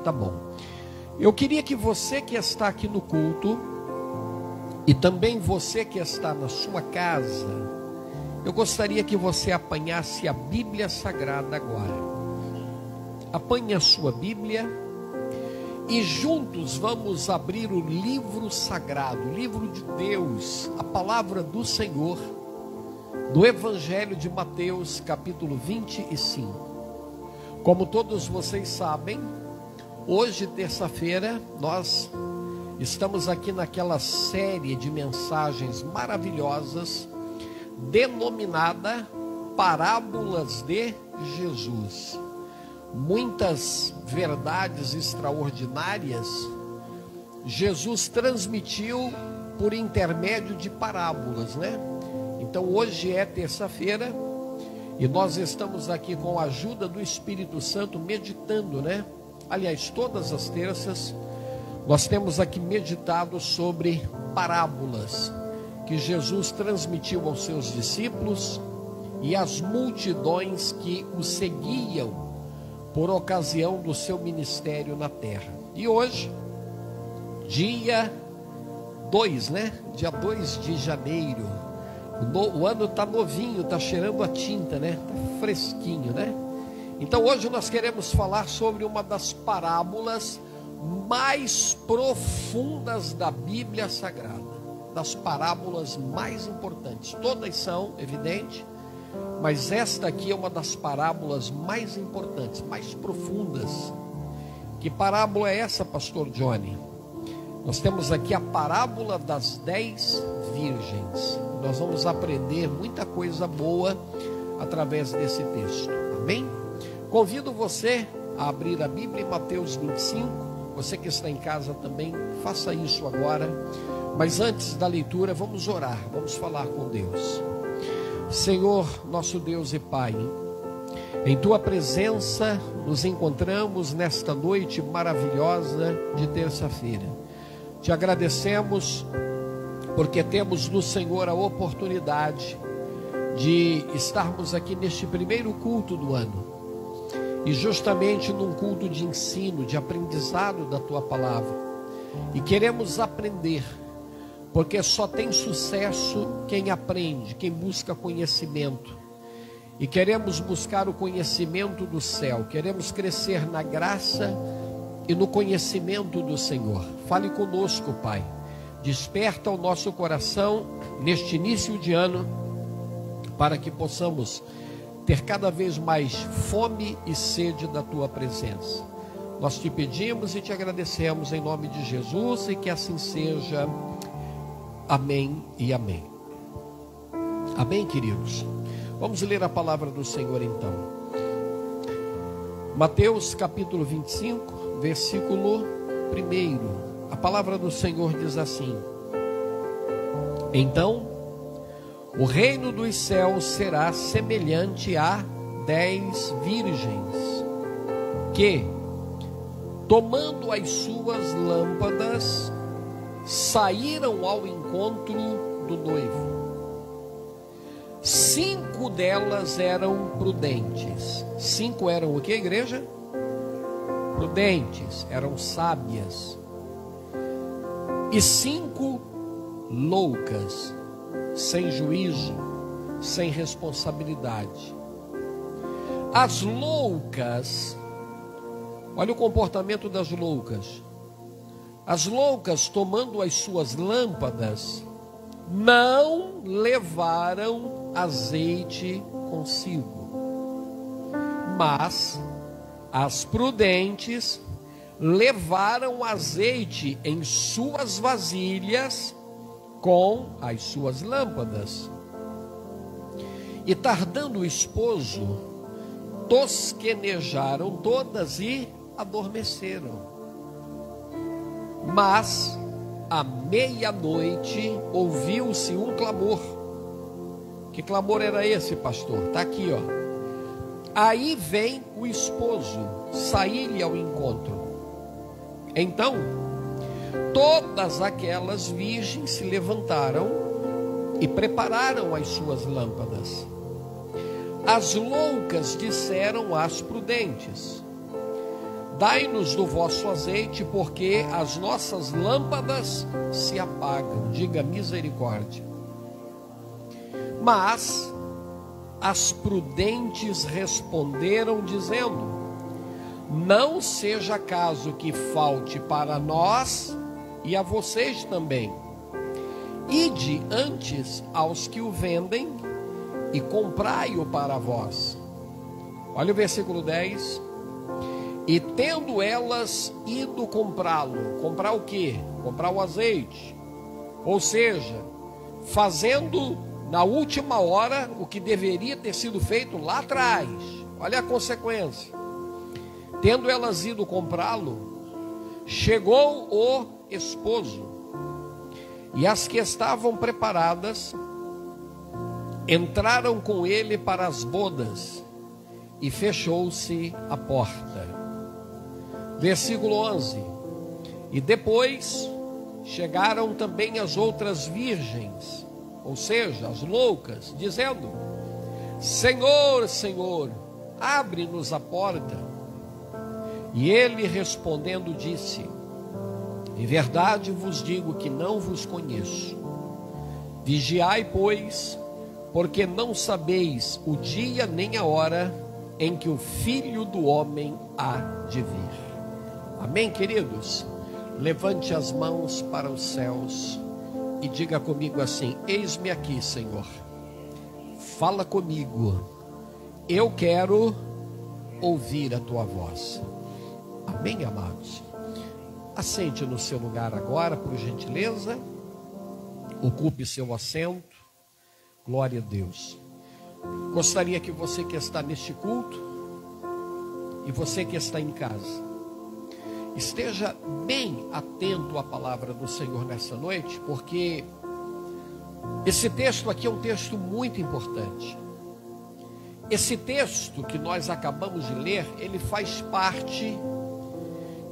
Tá bom. Eu queria que você que está aqui no culto e também você que está na sua casa, eu gostaria que você apanhasse a Bíblia Sagrada agora. Apanhe a sua Bíblia e juntos vamos abrir o livro sagrado, o livro de Deus, a palavra do Senhor, do Evangelho de Mateus, capítulo 25. Como todos vocês sabem, hoje, terça-feira, nós estamos aqui naquela série de mensagens maravilhosas, denominada Parábolas de Jesus. Muitas verdades extraordinárias Jesus transmitiu por intermédio de parábolas, né? Então hoje é terça-feira e nós estamos aqui com a ajuda do Espírito Santo meditando, né? Aliás, todas as terças nós temos aqui meditado sobre parábolas que Jesus transmitiu aos seus discípulos e às multidões que o seguiam por ocasião do seu ministério na terra. E hoje, dia 2, né? Dia 2 de janeiro. O ano está novinho, está cheirando a tinta, né? Está fresquinho, né? Então hoje nós queremos falar sobre uma das parábolas mais profundas da Bíblia Sagrada, das parábolas mais importantes. Todas são, evidente, mas esta aqui é uma das parábolas mais importantes, mais profundas. Que parábola é essa, pastor Johnny? Nós temos aqui a parábola das 10 virgens. Nós vamos aprender muita coisa boa através desse texto, amém? Convido você a abrir a Bíblia em Mateus 25. Você que está em casa também, faça isso agora. Mas antes da leitura, vamos orar, vamos falar com Deus. Senhor, nosso Deus e Pai, em Tua presença nos encontramos nesta noite maravilhosa de terça-feira. Te agradecemos porque temos no Senhor a oportunidade de estarmos aqui neste primeiro culto do ano. E justamente num culto de ensino, de aprendizado da Tua palavra. E queremos aprender, porque só tem sucesso quem aprende, quem busca conhecimento. E queremos buscar o conhecimento do céu, queremos crescer na graça e no conhecimento do Senhor. Fale conosco, Pai. Desperta o nosso coração neste início de ano, para que possamos ter cada vez mais fome e sede da Tua presença. Nós te pedimos e te agradecemos em nome de Jesus, e que assim seja. Amém e amém. Amém, queridos? Vamos ler a palavra do Senhor então. Mateus capítulo 25, versículo 1. A palavra do Senhor diz assim: Então o reino dos céus será semelhante a 10 virgens, que, tomando as suas lâmpadas, saíram ao encontro do noivo. 5 delas eram prudentes. 5 eram o que, igreja? Prudentes, eram sábias. E 5 loucas, sem juízo, sem responsabilidade. As loucas, olha o comportamento das loucas. As loucas, tomando as suas lâmpadas, não levaram azeite consigo. Mas as prudentes levaram azeite em suas vasilhas com as suas lâmpadas. E tardando o esposo, tosquenejaram todas e adormeceram. Mas à meia-noite ouviu-se um clamor. Que clamor era esse, pastor? Está aqui, ó. Aí vem o esposo, sair-lhe ao encontro. Então todas aquelas virgens se levantaram e prepararam as suas lâmpadas. As loucas disseram às prudentes: dai-nos do vosso azeite, porque as nossas lâmpadas se apagam. Diga misericórdia. Mas as prudentes responderam, dizendo: não seja caso que falte para nós e a vocês também. Ide antes aos que o vendem e comprai-o para vós. Olha o versículo 10. E tendo elas ido comprá-lo, comprar o quê? Comprar o azeite. Ou seja, fazendo na última hora o que deveria ter sido feito lá atrás. Olha a consequência. Tendo elas ido comprá-lo, chegou o esposo, e as que estavam preparadas entraram com ele para as bodas, e fechou-se a porta. Versículo 11. E depois chegaram também as outras virgens, ou seja, as loucas, dizendo: Senhor, Senhor, abre-nos a porta. E ele respondendo disse: em verdade vos digo que não vos conheço. Vigiai, pois, porque não sabeis o dia nem a hora em que o Filho do Homem há de vir. Amém, queridos? Levante as mãos para os céus e diga comigo assim: eis-me aqui, Senhor. Fala comigo. Eu quero ouvir a tua voz. Amém, amados? Assente no seu lugar agora, por gentileza. Ocupe seu assento. Glória a Deus. Gostaria que você que está neste culto e você que está em casa esteja bem atento à palavra do Senhor nessa noite, porque esse texto aqui é um texto muito importante. Esse texto que nós acabamos de ler, ele faz parte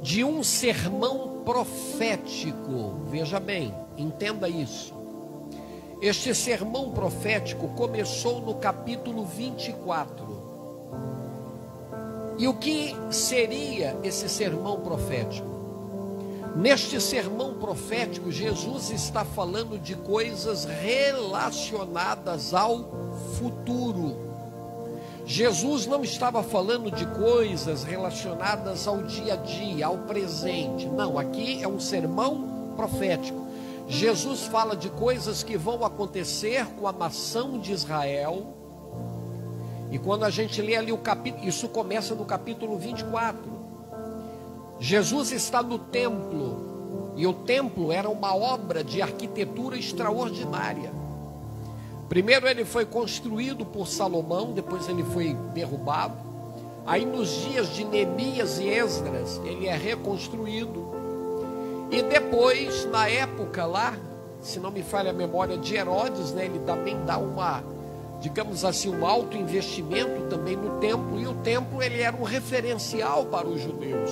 de um sermão profético. Veja bem, entenda isso. Este sermão profético começou no capítulo 24. E o que seria esse sermão profético? Neste sermão profético, Jesus está falando de coisas relacionadas ao futuro. Jesus não estava falando de coisas relacionadas ao dia a dia, ao presente. Não, aqui é um sermão profético. Jesus fala de coisas que vão acontecer com a nação de Israel. E quando a gente lê ali o capítulo, isso começa no capítulo 24. Jesus está no templo, e o templo era uma obra de arquitetura extraordinária. Primeiro ele foi construído por Salomão, depois ele foi derrubado. Aí nos dias de Neemias e Esdras, ele é reconstruído. E depois, na época lá, se não me falha a memória, de Herodes, né, ele também dá uma, digamos assim, um alto investimento também no templo. E o templo, ele era um referencial para os judeus.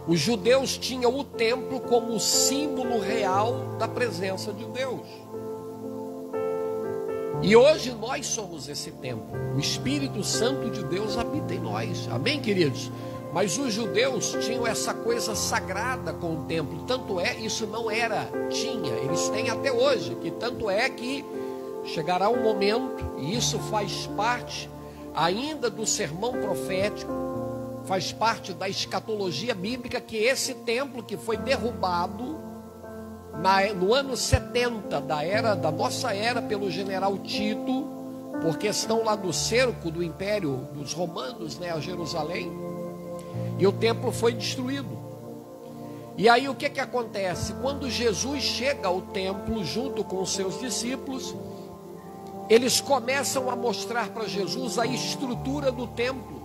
Os judeus tinham o templo como símbolo real da presença de Deus. E hoje nós somos esse templo. O Espírito Santo de Deus habita em nós. Amém, queridos? Mas os judeus tinham essa coisa sagrada com o templo. Tanto é, isso não era, tinha, eles têm até hoje. Que tanto é que chegará um momento, e isso faz parte ainda do sermão profético, faz parte da escatologia bíblica, que esse templo que foi derrubado no ano 70 da nossa era pelo general Tito, por questão lá do cerco do império dos romanos, né, a Jerusalém, e o templo foi destruído. E aí o que acontece? Quando Jesus chega ao templo junto com os seus discípulos, eles começam a mostrar para Jesus a estrutura do templo.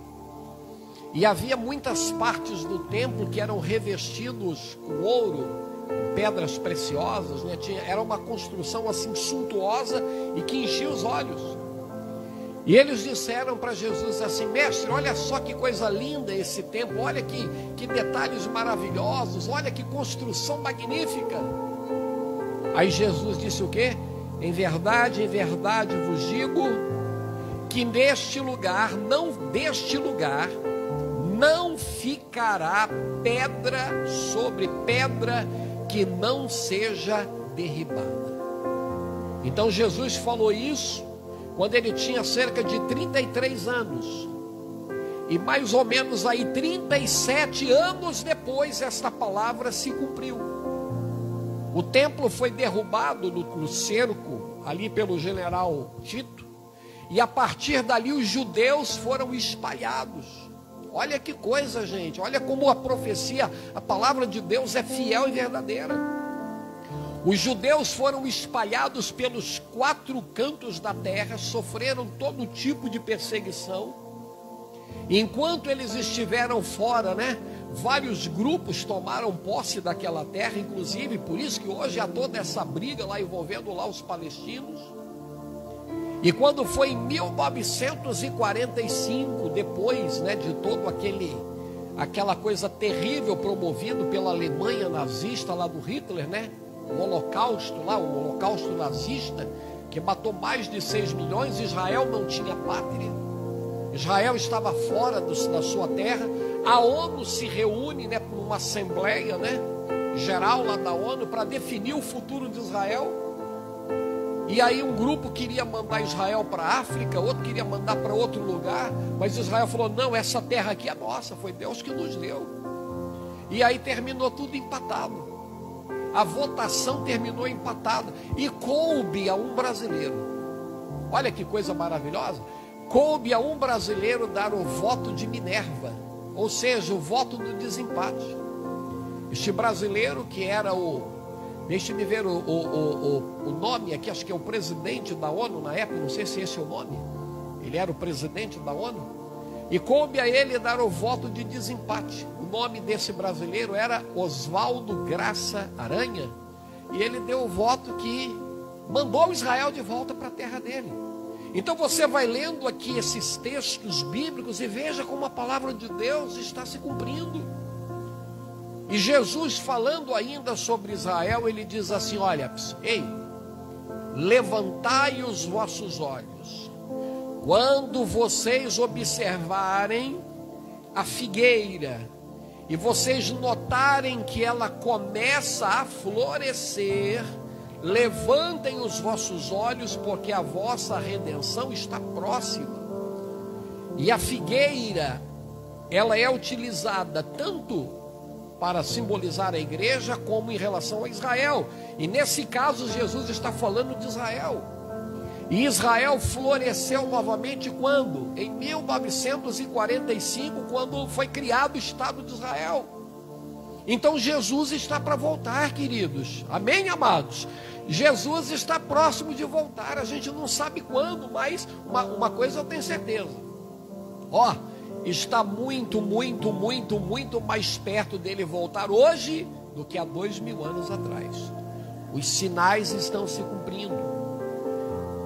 E havia muitas partes do templo que eram revestidos com ouro, pedras preciosas, né? Era uma construção assim suntuosa e que enchia os olhos. E eles disseram para Jesus assim: mestre, olha só que coisa linda esse templo, olha que detalhes maravilhosos, olha que construção magnífica. Aí Jesus disse o quê? Em verdade vos digo que deste lugar não ficará pedra sobre pedra que não seja derribada. Então Jesus falou isso quando ele tinha cerca de 33 anos. E mais ou menos aí 37 anos depois esta palavra se cumpriu. O templo foi derrubado no cerco ali pelo general Tito. E a partir dali os judeus foram espalhados. Olha que coisa, gente. Olha como a profecia, a palavra de Deus é fiel e verdadeira. Os judeus foram espalhados pelos 4 cantos da terra, sofreram todo tipo de perseguição. Enquanto eles estiveram fora, vários grupos tomaram posse daquela terra, inclusive por isso que hoje há toda essa briga lá envolvendo lá os palestinos. E quando foi em 1945, depois de todo aquela coisa terrível promovido pela Alemanha nazista lá do Hitler, o holocausto nazista, que matou mais de 6 milhões, Israel não tinha pátria, Israel estava fora da sua terra. A ONU se reúne numa assembleia geral lá da ONU para definir o futuro de Israel. E aí um grupo queria mandar Israel para a África, outro queria mandar para outro lugar, mas Israel falou: não, essa terra aqui é nossa, foi Deus que nos deu. E aí terminou tudo empatado. A votação terminou empatada e coube a um brasileiro. Olha que coisa maravilhosa. Coube a um brasileiro dar o voto de Minerva, ou seja, o voto do desempate. Este brasileiro, que era deixe-me ver o nome aqui, acho que é o presidente da ONU na época, não sei se esse é o nome. Ele era o presidente da ONU. E coube a ele dar o voto de desempate. O nome desse brasileiro era Oswaldo Graça Aranha. E ele deu o voto que mandou Israel de volta para a terra dele. Então você vai lendo aqui esses textos bíblicos e veja como a palavra de Deus está se cumprindo. E Jesus, falando ainda sobre Israel, ele diz assim: olha, ei, levantai os vossos olhos, quando vocês observarem a figueira, e vocês notarem que ela começa a florescer, levantem os vossos olhos, porque a vossa redenção está próxima. E a figueira, ela é utilizada tanto para simbolizar a igreja, como em relação a Israel. E nesse caso, Jesus está falando de Israel. E Israel floresceu novamente quando? Em 1945, quando foi criado o Estado de Israel. Então Jesus está para voltar, queridos. Amém, amados? Jesus está próximo de voltar. A gente não sabe quando, mas uma coisa eu tenho certeza. Está muito mais perto dele voltar hoje do que há 2000 anos atrás. Os sinais estão se cumprindo.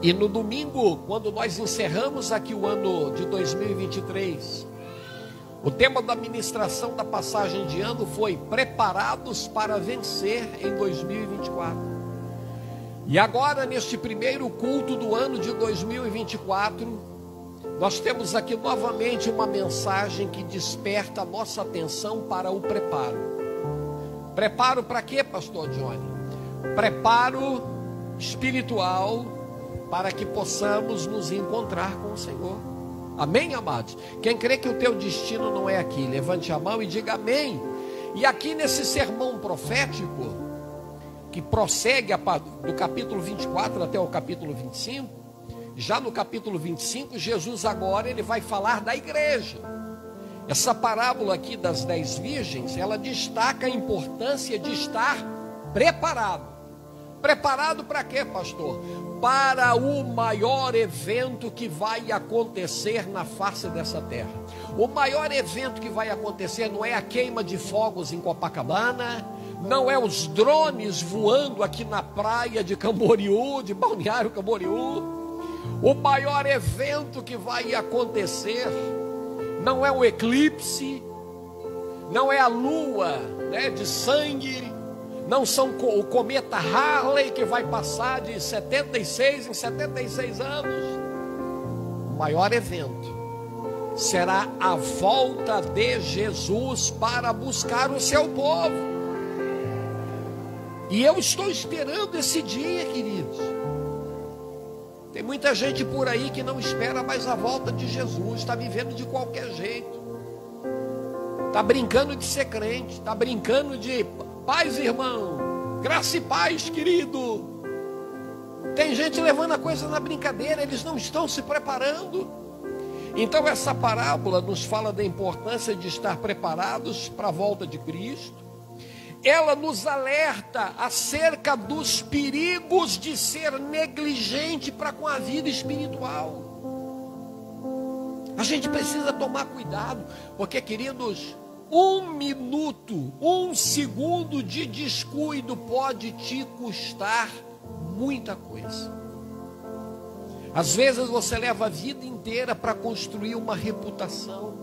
E no domingo, quando nós encerramos aqui o ano de 2023, o tema da ministração da passagem de ano foi Preparados para Vencer em 2024. E agora, neste primeiro culto do ano de 2024, nós temos aqui novamente uma mensagem que desperta a nossa atenção para o preparo. Preparo para quê, pastor Johnny? Preparo espiritual para que possamos nos encontrar com o Senhor. Amém, amados? Quem crê que o teu destino não é aqui, levante a mão e diga amém. E aqui nesse sermão profético, que prossegue do capítulo 24 até o capítulo 25, já no capítulo 25, Jesus agora ele vai falar da igreja. Essa parábola aqui das 10 virgens, ela destaca a importância de estar preparado. Preparado para quê, pastor? Para o maior evento que vai acontecer na face dessa terra. O maior evento que vai acontecer não é a queima de fogos em Copacabana, não é os drones voando aqui na praia de Camboriú, de Balneário Camboriú. O maior evento que vai acontecer não é o eclipse, não é a lua de sangue, não são o cometa Harley que vai passar de 76 em 76 anos. O maior evento será a volta de Jesus para buscar o seu povo. E eu estou esperando esse dia, queridos. Tem muita gente por aí que não espera mais a volta de Jesus, está vivendo de qualquer jeito, está brincando de ser crente, está brincando de paz, irmão, graça e paz, querido. Tem gente levando a coisa na brincadeira, eles não estão se preparando. Então essa parábola nos fala da importância de estar preparados para a volta de Cristo. Ela nos alerta acerca dos perigos de ser negligente para com a vida espiritual. A gente precisa tomar cuidado, porque, queridos, 1 minuto, 1 segundo de descuido pode te custar muita coisa. Às vezes você leva a vida inteira para construir uma reputação,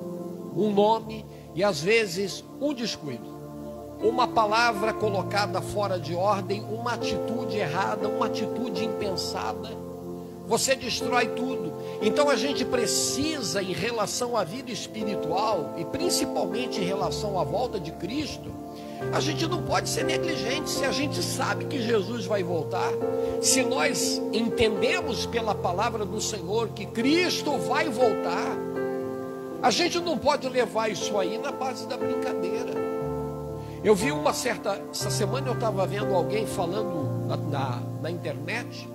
um nome, e às vezes um descuido, uma palavra colocada fora de ordem, uma atitude errada, uma atitude impensada, você destrói tudo. Então a gente precisa, em relação à vida espiritual, e principalmente em relação à volta de Cristo, a gente não pode ser negligente. Se a gente sabe que Jesus vai voltar, se nós entendemos pela palavra do Senhor que Cristo vai voltar, a gente não pode levar isso aí na base da brincadeira. Eu vi essa semana eu estava vendo alguém falando na internet,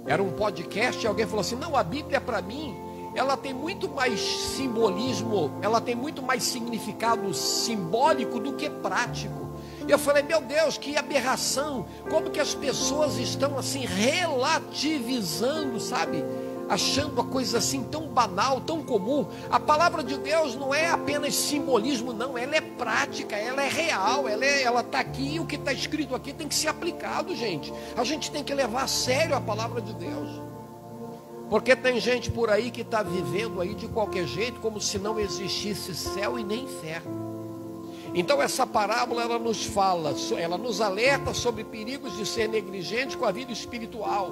era um podcast, e alguém falou assim: não, a Bíblia para mim, ela tem muito mais simbolismo, ela tem muito mais significado simbólico do que prático. E eu falei: meu Deus, que aberração, como que as pessoas estão assim relativizando, sabe? Achando a coisa assim tão banal, tão comum. A palavra de Deus não é apenas simbolismo, não, ela é prática, ela é real, ela está aqui, e o que está escrito aqui tem que ser aplicado, gente. A gente tem que levar a sério a palavra de Deus. Porque tem gente por aí que está vivendo aí de qualquer jeito, como se não existisse céu e nem inferno. Então essa parábola, ela nos fala, ela nos alerta sobre perigos de ser negligente com a vida espiritual.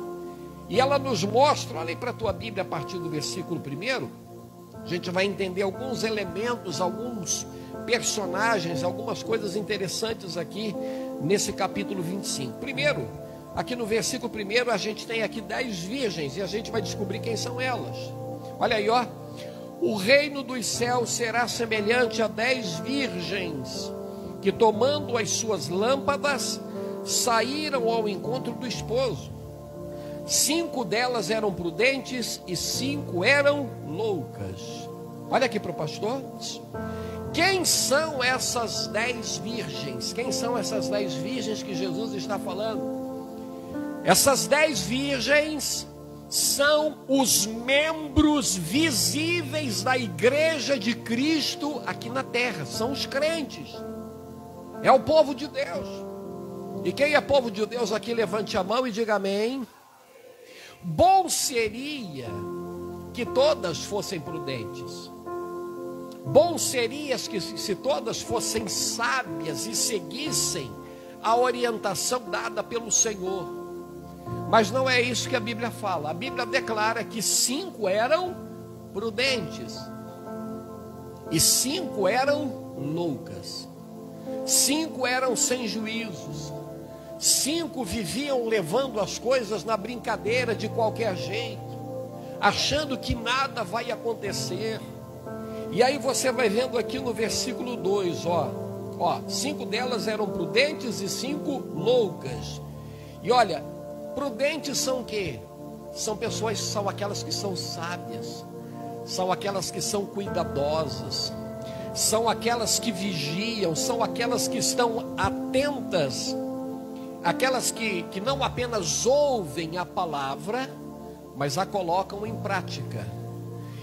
E ela nos mostra, olha aí para a tua Bíblia a partir do versículo 1, a gente vai entender alguns elementos, alguns personagens, algumas coisas interessantes aqui nesse capítulo 25. Primeiro, aqui no versículo 1, a gente tem aqui 10 virgens e a gente vai descobrir quem são elas. Olha aí, ó. O reino dos céus será semelhante a 10 virgens que, tomando as suas lâmpadas, saíram ao encontro do esposo. 5 delas eram prudentes e 5 eram loucas. Olha aqui para o pastor. Quem são essas 10 virgens? Quem são essas 10 virgens que Jesus está falando? Essas 10 virgens são os membros visíveis da igreja de Cristo aqui na terra. São os crentes. É o povo de Deus. E quem é povo de Deus aqui, levante a mão e diga amém. Bom seria que todas fossem prudentes. Bom seria que se todas fossem sábias e seguissem a orientação dada pelo Senhor. Mas não é isso que a Bíblia fala. A Bíblia declara que 5 eram prudentes e 5 eram loucas. 5 eram sem juízos. 5 viviam levando as coisas na brincadeira de qualquer jeito, achando que nada vai acontecer. E aí você vai vendo aqui no versículo 2, ó, 5 delas eram prudentes e 5 loucas. E olha, prudentes são o quê? São aquelas que são sábias, são aquelas que são cuidadosas, são aquelas que vigiam, são aquelas que estão atentas, aquelas que não apenas ouvem a palavra, mas a colocam em prática.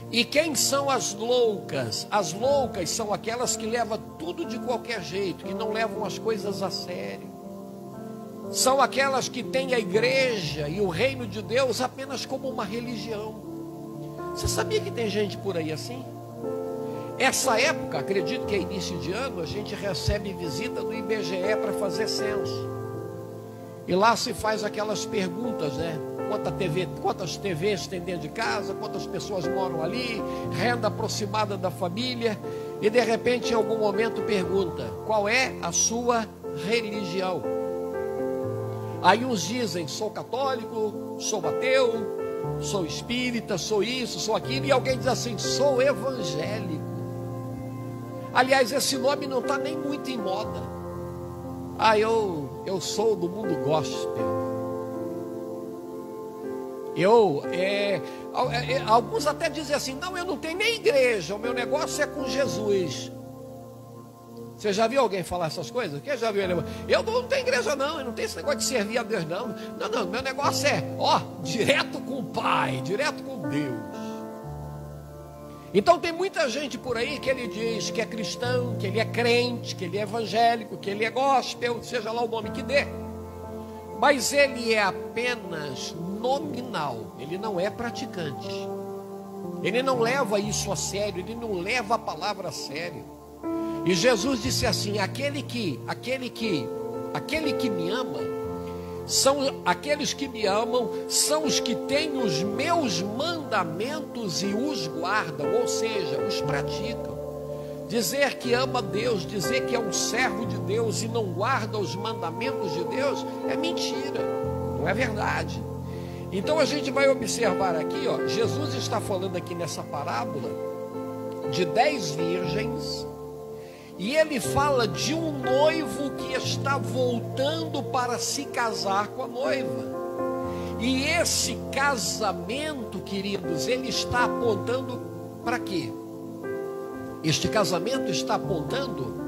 E quem são as loucas? As loucas são aquelas que levam tudo de qualquer jeito, que não levam as coisas a sério. São aquelas que têm a igreja e o reino de Deus apenas como uma religião. Você sabia que tem gente por aí assim? Essa época, acredito que é início de ano, a gente recebe visita do IBGE para fazer censo. E lá se faz aquelas perguntas, né? Quantas TVs tem dentro de casa, quantas pessoas moram ali, renda aproximada da família. E de repente, em algum momento, pergunta: qual é a sua religião? Aí uns dizem: sou católico, sou ateu, sou espírita, sou isso, sou aquilo. E alguém diz assim: sou evangélico. Aliás, esse nome não está nem muito em moda. Eu sou do mundo gospel. Alguns até dizem assim: não, eu não tenho nem igreja, o meu negócio é com Jesus. Você já viu alguém falar essas coisas? Quem já viu ele? Eu não tenho igreja não, eu não tenho esse negócio de servir a Deus não. Não, meu negócio é, direto com o Pai, direto com Deus. Então tem muita gente por aí que ele diz que é cristão, que ele é crente, que ele é evangélico, que ele é gospel, seja lá o nome que dê. Mas ele é apenas nominal, ele não é praticante. Ele não leva isso a sério, ele não leva a palavra a sério. E Jesus disse assim: aquele que me ama, aqueles que me amam são os que têm os meus mandamentos e os guardam, ou seja, os praticam. Dizer que ama Deus, dizer que é um servo de Deus e não guarda os mandamentos de Deus é mentira, não é verdade. Então a gente vai observar aqui, Jesus está falando aqui nessa parábola de 10 virgens, e ele fala de um noivo que está voltando para se casar com a noiva. E esse casamento, queridos, ele está apontando para quê? Este casamento está apontando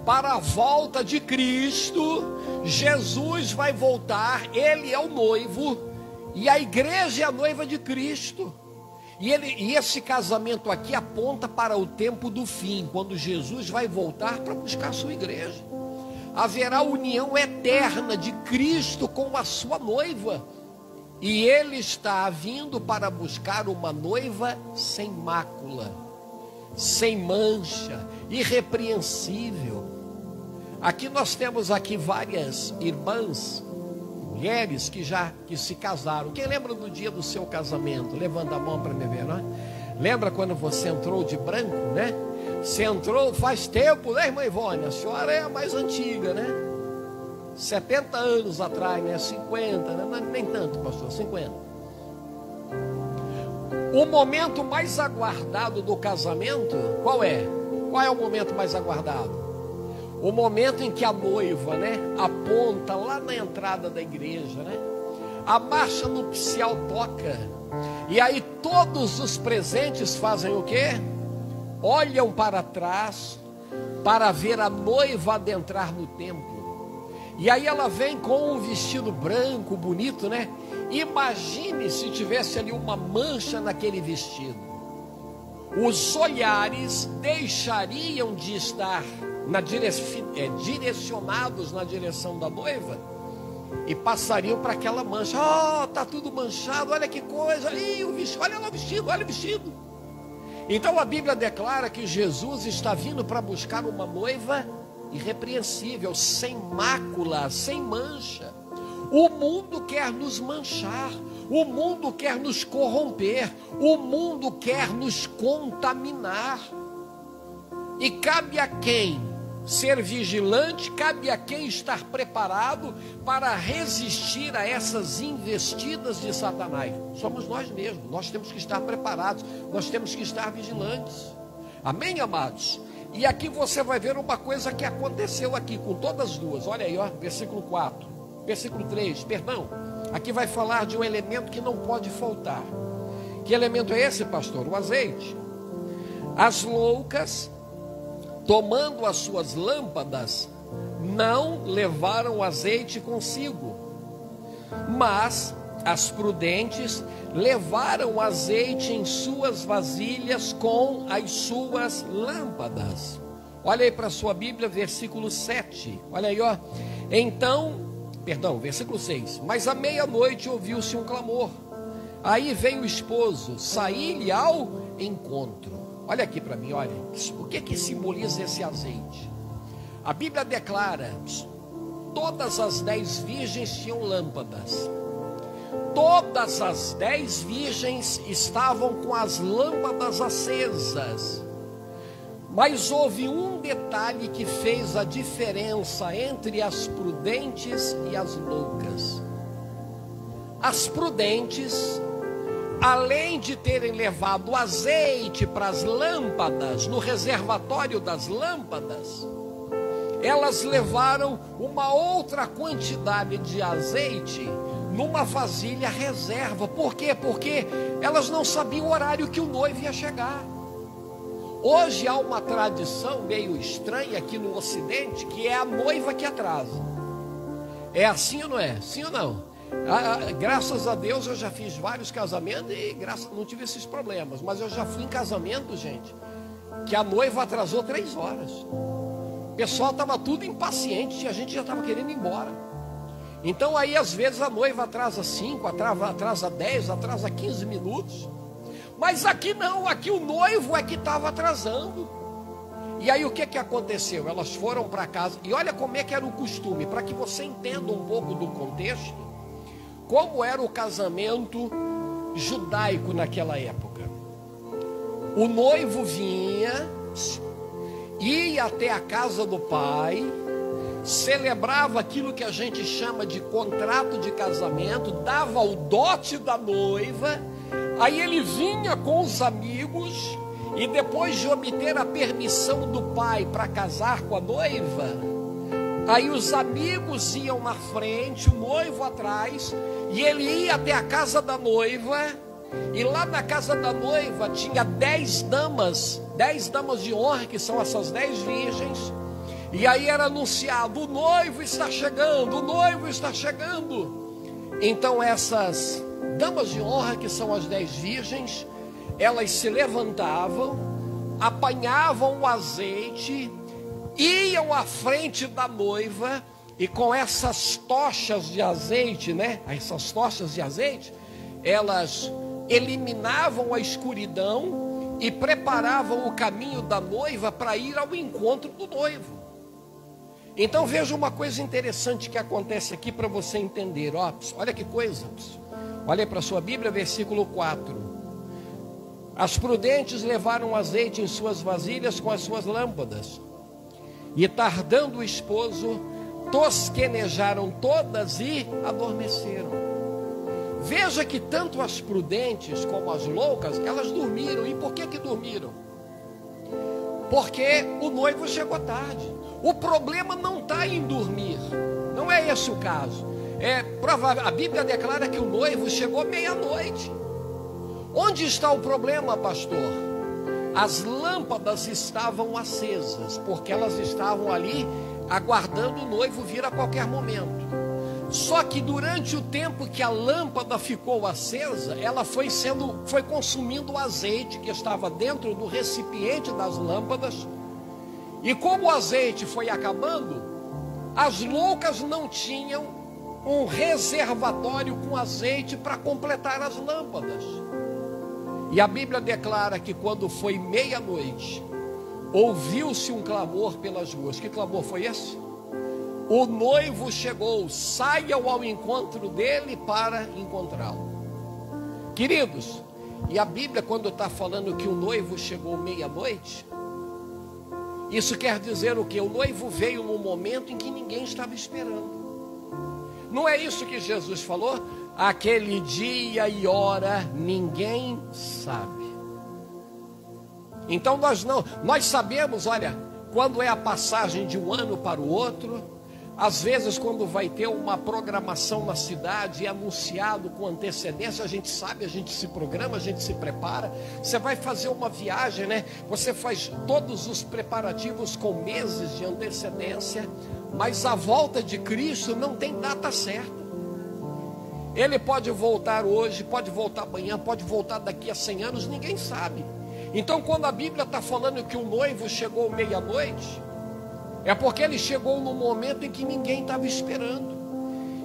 para a volta de Cristo. Jesus vai voltar, ele é o noivo, e a igreja é a noiva de Cristo. E esse casamento aqui aponta para o tempo do fim, quando Jesus vai voltar para buscar a sua igreja. Haverá união eterna de Cristo com a sua noiva. E ele está vindo para buscar uma noiva sem mácula, sem mancha, irrepreensível. Aqui nós temos aqui várias irmãs, mulheres que se casaram. Quem lembra do dia do seu casamento? Levanta a mão para me ver, não é? Lembra quando você entrou de branco, né? Você entrou faz tempo, né, irmã Ivone? A senhora é a mais antiga, né? 70 anos atrás, né? 50, né? Nem tanto, pastor, 50. O momento mais aguardado do casamento, qual é? Qual é o momento mais aguardado? O momento em que a noiva, né, aponta lá na entrada da igreja, né? A marcha nupcial toca. E aí todos os presentes fazem o quê? Olham para trás para ver a noiva adentrar no templo. E aí ela vem com um vestido branco, bonito, né? Imagine se tivesse ali uma mancha naquele vestido. Os olhares deixariam de estar direcionados na direção da noiva e passariam para aquela mancha. Tá tudo manchado, olha que coisa, o vestido, olha lá o vestido, olha o vestido. Então a Bíblia declara que Jesus está vindo para buscar uma noiva irrepreensível, sem mácula, sem mancha. O mundo quer nos manchar, o mundo quer nos corromper, o mundo quer nos contaminar. E cabe a quem ser vigilante, cabe a quem estar preparado para resistir a essas investidas de Satanás. Somos nós mesmos, nós temos que estar preparados, nós temos que estar vigilantes. Amém, amados? E aqui você vai ver uma coisa que aconteceu aqui com todas as duas. Olha aí, versículo 4, versículo 3, perdão. Aqui vai falar de um elemento que não pode faltar. Que elemento é esse, pastor? O azeite. As loucas, tomando as suas lâmpadas, não levaram azeite consigo, mas as prudentes levaram azeite em suas vasilhas com as suas lâmpadas. Olha aí para a sua Bíblia, versículo 7. Olha aí, versículo 6. Mas à meia-noite ouviu-se um clamor. Aí veio o esposo, saí-lhe ao encontro. Olha aqui para mim, olha. O que simboliza esse azeite? A Bíblia declara todas as 10 virgens tinham lâmpadas. Todas as 10 virgens estavam com as lâmpadas acesas. Mas houve um detalhe que fez a diferença entre as prudentes e as loucas. As prudentes, além de terem levado azeite para as lâmpadas, no reservatório das lâmpadas, elas levaram uma outra quantidade de azeite numa vasilha reserva. Por quê? Porque elas não sabiam o horário que o noivo ia chegar. Hoje há uma tradição meio estranha aqui no Ocidente, que é a noiva que atrasa. É assim ou não é? Sim ou não? Graças a Deus eu já fiz vários casamentos e não tive esses problemas. Mas eu já fui em casamento, gente, que a noiva atrasou 3 horas. O pessoal estava tudo impaciente e a gente já estava querendo ir embora. Então aí às vezes a noiva atrasa 5, atrasa 10, atrasa 15 minutos. Mas aqui não, aqui o noivo é que estava atrasando. E aí o que aconteceu? Elas foram para casa, e olha como é que era o costume, para que você entenda um pouco do contexto, como era o casamento judaico naquela época. O noivo vinha, ia até a casa do pai, celebrava aquilo que a gente chama de contrato de casamento, dava o dote da noiva. Aí ele vinha com os amigos, e depois de obter a permissão do pai para casar com a noiva, aí os amigos iam na frente, o noivo atrás, e ele ia até a casa da noiva, e lá na casa da noiva tinha 10 damas de honra, que são essas 10 virgens, e aí era anunciado: o noivo está chegando, o noivo está chegando. Então essas damas de honra, que são as 10 virgens, elas se levantavam, apanhavam o azeite, iam à frente da noiva, e com essas tochas de azeite, essas tochas de azeite, elas eliminavam a escuridão e preparavam o caminho da noiva para ir ao encontro do noivo. Então veja uma coisa interessante que acontece aqui para você entender. Olha que coisa. Olha para a sua Bíblia, versículo 4. As prudentes levaram azeite em suas vasilhas com as suas lâmpadas, e tardando o esposo, tosquenejaram todas e adormeceram. Veja que tanto as prudentes como as loucas, elas dormiram. E por que dormiram? Porque o noivo chegou tarde. O problema não está em dormir, não é esse o caso. A Bíblia declara que o noivo chegou meia-noite. Onde está o problema, pastor? As lâmpadas estavam acesas, porque elas estavam ali aguardando o noivo vir a qualquer momento. Só que durante o tempo que a lâmpada ficou acesa, ela foi consumindo o azeite que estava dentro do recipiente das lâmpadas. E como o azeite foi acabando, as loucas não tinham um reservatório com azeite para completar as lâmpadas. E a Bíblia declara que quando foi meia-noite, ouviu-se um clamor pelas ruas. Que clamor foi esse? O noivo chegou, saiam ao encontro dele para encontrá-lo. Queridos, e a Bíblia, quando está falando que o noivo chegou meia-noite, isso quer dizer o quê? O noivo veio num momento em que ninguém estava esperando. Não é isso que Jesus falou? Aquele dia e hora ninguém sabe. Então nós sabemos, olha, quando é a passagem de um ano para o outro. Às vezes quando vai ter uma programação na cidade, é anunciado com antecedência, a gente sabe, a gente se programa, a gente se prepara. Você vai fazer uma viagem, Você faz todos os preparativos com meses de antecedência, mas a volta de Cristo não tem data certa. Ele pode voltar hoje, pode voltar amanhã, pode voltar daqui a 100 anos, ninguém sabe. Então quando a Bíblia está falando que o noivo chegou meia-noite, é porque ele chegou no momento em que ninguém estava esperando.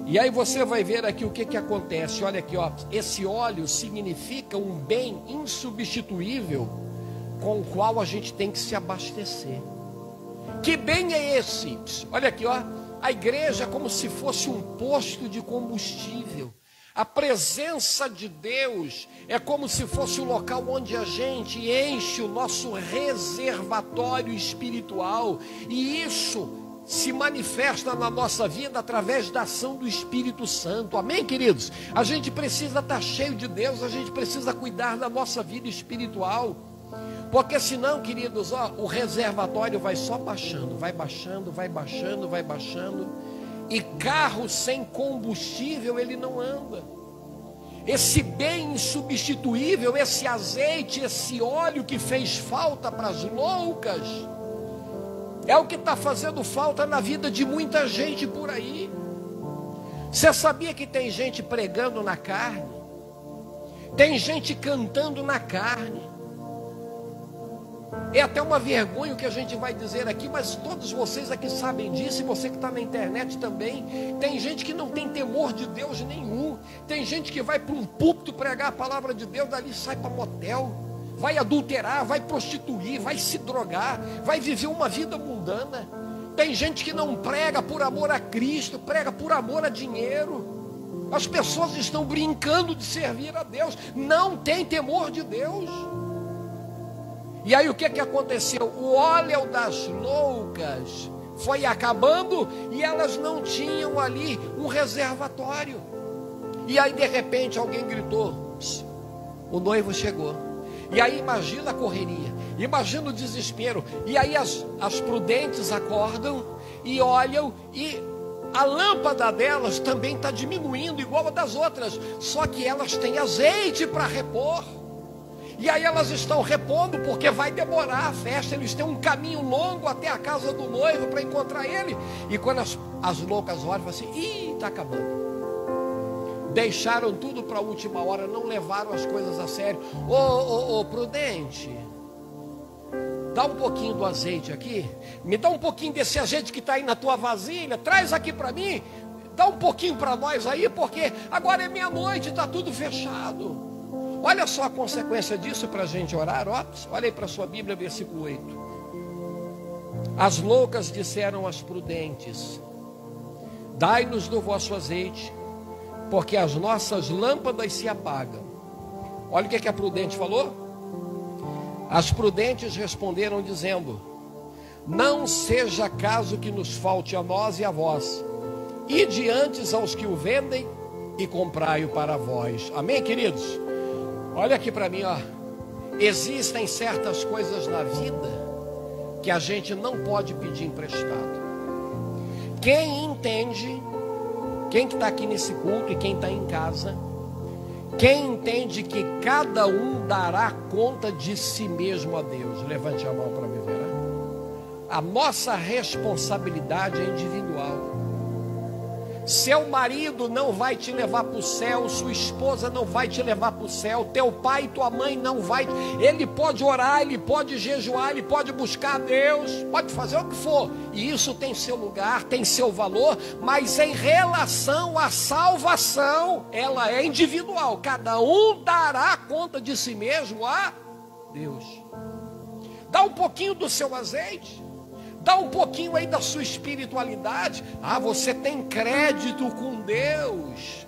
E aí você vai ver aqui o que acontece. Olha aqui, esse óleo significa um bem insubstituível com o qual a gente tem que se abastecer. Que bem é esse? Olha aqui, A igreja é como se fosse um posto de combustível. A presença de Deus é como se fosse o local onde a gente enche o nosso reservatório espiritual. E isso se manifesta na nossa vida através da ação do Espírito Santo. Amém, queridos? A gente precisa estar cheio de Deus, a gente precisa cuidar da nossa vida espiritual. Porque senão, queridos, o reservatório vai só baixando, vai baixando, vai baixando, vai baixando. E carro sem combustível, ele não anda. Esse bem insubstituível, esse azeite, esse óleo que fez falta para as loucas, é o que está fazendo falta na vida de muita gente por aí. Você sabia que tem gente pregando na carne? Tem gente cantando na carne. É até uma vergonha o que a gente vai dizer aqui, mas todos vocês aqui sabem disso, e você que está na internet também. Tem gente que não tem temor de Deus nenhum. Tem gente que vai para um púlpito pregar a palavra de Deus, dali sai para motel, vai adulterar, vai prostituir, vai se drogar, vai viver uma vida mundana. Tem gente que não prega por amor a Cristo, prega por amor a dinheiro. As pessoas estão brincando de servir a Deus, não tem temor de Deus. E aí o que aconteceu? O óleo das loucas foi acabando e elas não tinham ali um reservatório. E aí de repente alguém gritou: o noivo chegou. E aí imagina a correria, imagina o desespero. E aí as prudentes acordam e olham, e a lâmpada delas também está diminuindo igual a das outras, só que elas têm azeite para repor. E aí elas estão repondo porque vai demorar a festa. Eles têm um caminho longo até a casa do noivo para encontrar ele. E quando as loucas olham, falam assim: ih, está acabando. Deixaram tudo para a última hora, não levaram as coisas a sério. Ô, prudente, dá um pouquinho do azeite aqui. Me dá um pouquinho desse azeite que está aí na tua vasilha. Traz aqui para mim. Dá um pouquinho para nós aí, porque agora é meia-noite, está tudo fechado. Olha só a consequência disso para a gente orar. Olha aí para a sua Bíblia, versículo 8. As loucas disseram às prudentes: dai-nos do vosso azeite, porque as nossas lâmpadas se apagam. Olha o que a prudente falou. As prudentes responderam dizendo: não seja caso que nos falte a nós e a vós. Ide antes aos que o vendem e comprai-o para vós. Amém, queridos? Olha aqui para mim, ó. Existem certas coisas na vida que a gente não pode pedir emprestado. Quem entende, quem que está aqui nesse culto e quem está em casa, quem entende que cada um dará conta de si mesmo a Deus, levante a mão para me ver. A nossa responsabilidade é individual. Seu marido não vai te levar para o céu, sua esposa não vai te levar para o céu, teu pai e tua mãe não vai. Ele pode orar, ele pode jejuar, ele pode buscar a Deus, pode fazer o que for, e isso tem seu lugar, tem seu valor, mas em relação à salvação, ela é individual. Cada um dará conta de si mesmo a Deus. Dá um pouquinho do seu azeite, dá um pouquinho aí da sua espiritualidade. Você tem crédito com Deus.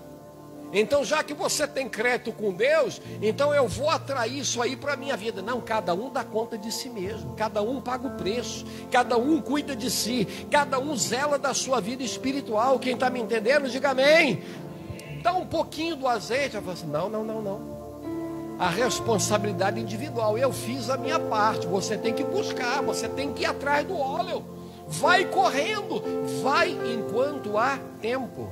Então, já que você tem crédito com Deus, então eu vou atrair isso aí para a minha vida. Não, cada um dá conta de si mesmo. Cada um paga o preço. Cada um cuida de si. Cada um zela da sua vida espiritual. Quem está me entendendo, diga amém. Dá um pouquinho do azeite. Eu falo assim: não. A responsabilidade individual. Eu fiz a minha parte. Você tem que buscar, você tem que ir atrás do óleo. Vai correndo, vai enquanto há tempo.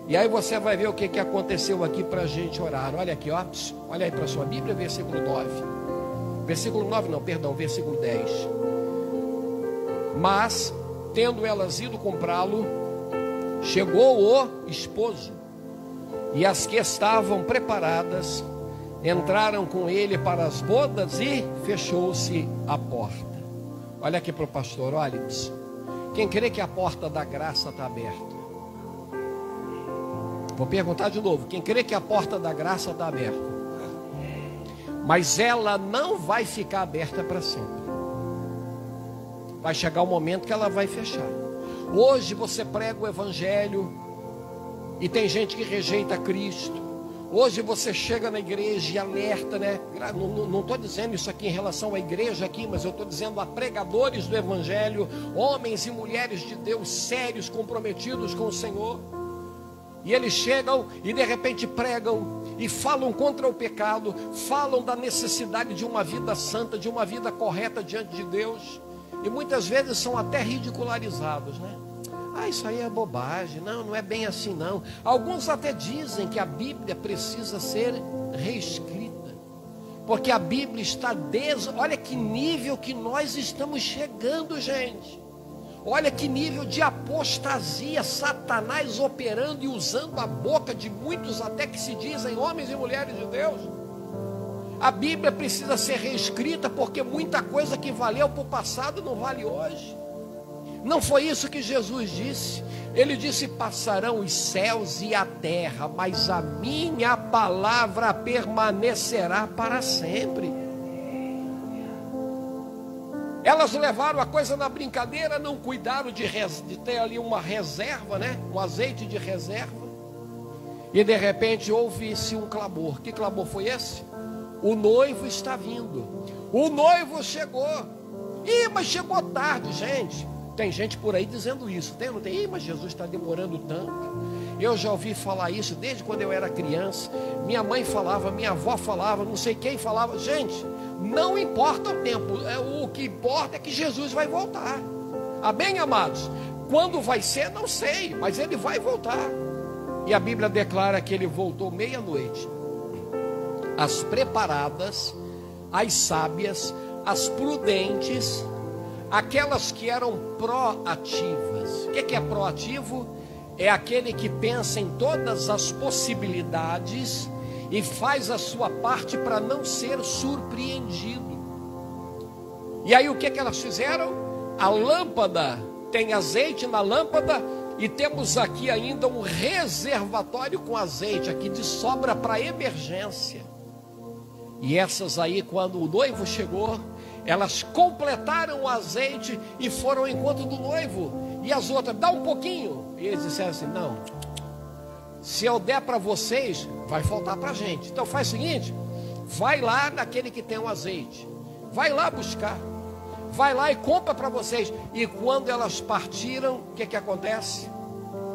E aí você vai ver o que aconteceu aqui para a gente orar. Olha aqui, ó. Olha aí para a sua Bíblia, versículo 9. Versículo 9 não, perdão, versículo 10. Mas, tendo elas ido comprá-lo, chegou o esposo, e as que estavam preparadas entraram com ele para as bodas e fechou-se a porta. Olha aqui para o pastor, olha. Quem crê que a porta da graça está aberta? Vou perguntar de novo. Quem crê que a porta da graça está aberta? Mas ela não vai ficar aberta para sempre. Vai chegar o momento que ela vai fechar. Hoje você prega o evangelho e tem gente que rejeita Cristo. Hoje você chega na igreja e alerta, né? Não estou dizendo isso aqui em relação à igreja aqui, mas eu estou dizendo a pregadores do evangelho, homens e mulheres de Deus sérios, comprometidos com o Senhor. E eles chegam e de repente pregam e falam contra o pecado, falam da necessidade de uma vida santa, de uma vida correta diante de Deus. E muitas vezes são até ridicularizados, né? Ah, isso aí é bobagem, não é bem assim não. Alguns até dizem que a Bíblia precisa ser reescrita, porque a Bíblia está olha que nível que nós estamos chegando, gente. Olha que nível de apostasia, Satanás operando e usando a boca de muitos até que se dizem homens e mulheres de Deus. A Bíblia precisa ser reescrita, porque muita coisa que valeu para o passado não vale hoje. Não foi isso que Jesus disse? Ele disse: passarão os céus e a terra, mas a minha palavra permanecerá para sempre. Elas levaram a coisa na brincadeira, não cuidaram de ter ali uma reserva, né? Um azeite de reserva. E de repente ouve-se um clamor. Que clamor foi esse? O noivo está vindo. O noivo chegou. Ih, mas chegou tarde, gente. Tem gente por aí dizendo isso, tem ou não tem? Ih, mas Jesus está demorando tanto. Eu já ouvi falar isso desde quando eu era criança. Minha mãe falava, minha avó falava, não sei quem falava. Gente, não importa o tempo, o que importa é que Jesus vai voltar. Amém, amados? Quando vai ser, não sei, mas ele vai voltar. E a Bíblia declara que ele voltou meia-noite. As preparadas, as sábias, as prudentes, aquelas que eram proativas. O que é proativo? É aquele que pensa em todas as possibilidades e faz a sua parte para não ser surpreendido. E aí o que elas fizeram? A lâmpada, tem azeite na lâmpada, e temos aqui ainda um reservatório com azeite aqui de sobra para emergência. E essas aí, quando o noivo chegou, elas completaram o azeite e foram ao encontro do noivo. E as outras, dá um pouquinho. E eles disseram assim: não, se eu der para vocês, vai faltar para a gente. Então faz o seguinte, vai lá naquele que tem o azeite, vai lá buscar, vai lá e compra para vocês. E quando elas partiram, o que acontece?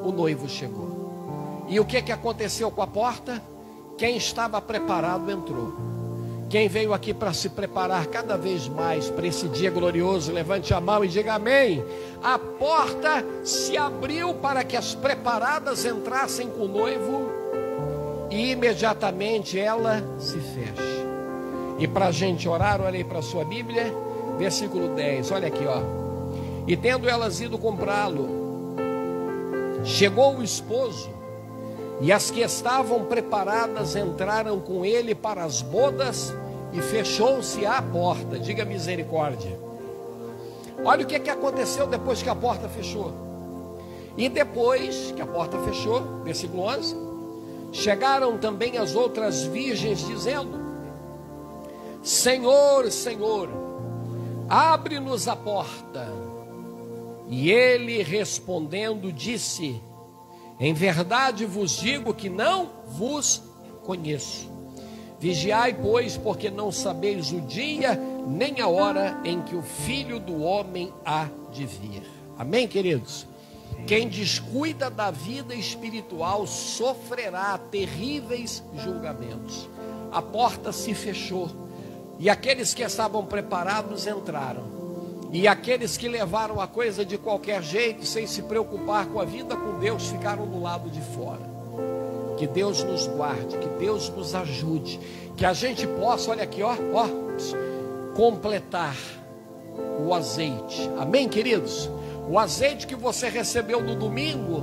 O noivo chegou. E o que aconteceu com a porta? Quem estava preparado entrou. Quem veio aqui para se preparar cada vez mais para esse dia glorioso, levante a mão e diga amém. A porta se abriu para que as preparadas entrassem com o noivo, e imediatamente ela se fecha. E para a gente orar, olha aí para a sua Bíblia, versículo 10, olha aqui, ó. E tendo elas ido comprá-lo, chegou o esposo, e as que estavam preparadas entraram com ele para as bodas, e fechou-se a porta. Diga misericórdia. Olha o que aconteceu depois que a porta fechou. E depois que a porta fechou, versículo 11, chegaram também as outras virgens, dizendo: Senhor, Senhor, abre-nos a porta. E ele respondendo disse: em verdade vos digo que não vos conheço. Vigiai, pois, porque não sabeis o dia nem a hora em que o Filho do Homem há de vir. Amém, queridos? Quem descuida da vida espiritual sofrerá terríveis julgamentos. A porta se fechou, e aqueles que estavam preparados entraram. E aqueles que levaram a coisa de qualquer jeito, sem se preocupar com a vida com Deus, ficaram do lado de fora. Que Deus nos guarde, que Deus nos ajude, que a gente possa, olha aqui, ó, completar o azeite. Amém, queridos? O azeite que você recebeu no domingo,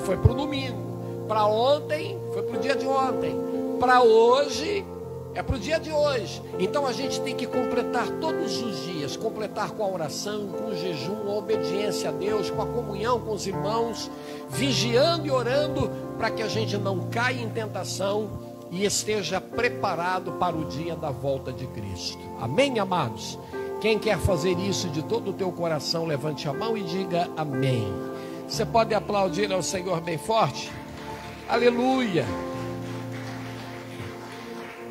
foi para o domingo. Para ontem, foi para o dia de ontem. Para hoje, é para o dia de hoje. Então a gente tem que completar todos os dias, completar com a oração, com o jejum, a obediência a Deus, com a comunhão com os irmãos, vigiando e orando, para que a gente não caia em tentação e esteja preparado para o dia da volta de Cristo. Amém, amados? Quem quer fazer isso de todo o teu coração, levante a mão e diga amém. Você pode aplaudir ao Senhor bem forte? Aleluia!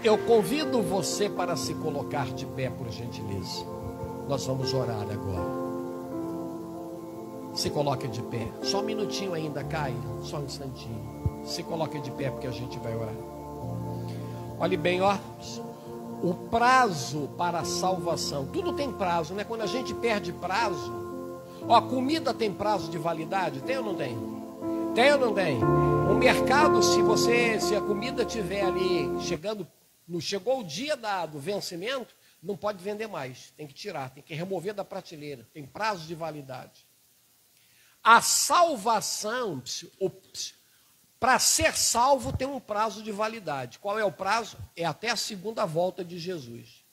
Eu convido você para se colocar de pé, por gentileza. Nós vamos orar agora. Se coloque de pé. Só um minutinho ainda, Caio. Só um instantinho. Se coloque de pé porque a gente vai orar. Olhe bem, ó. O prazo para a salvação. Tudo tem prazo, né? Quando a gente perde prazo. Ó, a comida tem prazo de validade? Tem ou não tem? Tem ou não tem? O mercado, se a comida tiver ali chegou o dia do vencimento, não pode vender mais. Tem que tirar, tem que remover da prateleira. Tem prazo de validade. A salvação, para ser salvo, tem um prazo de validade. Qual é o prazo? É até a segunda volta de Jesus.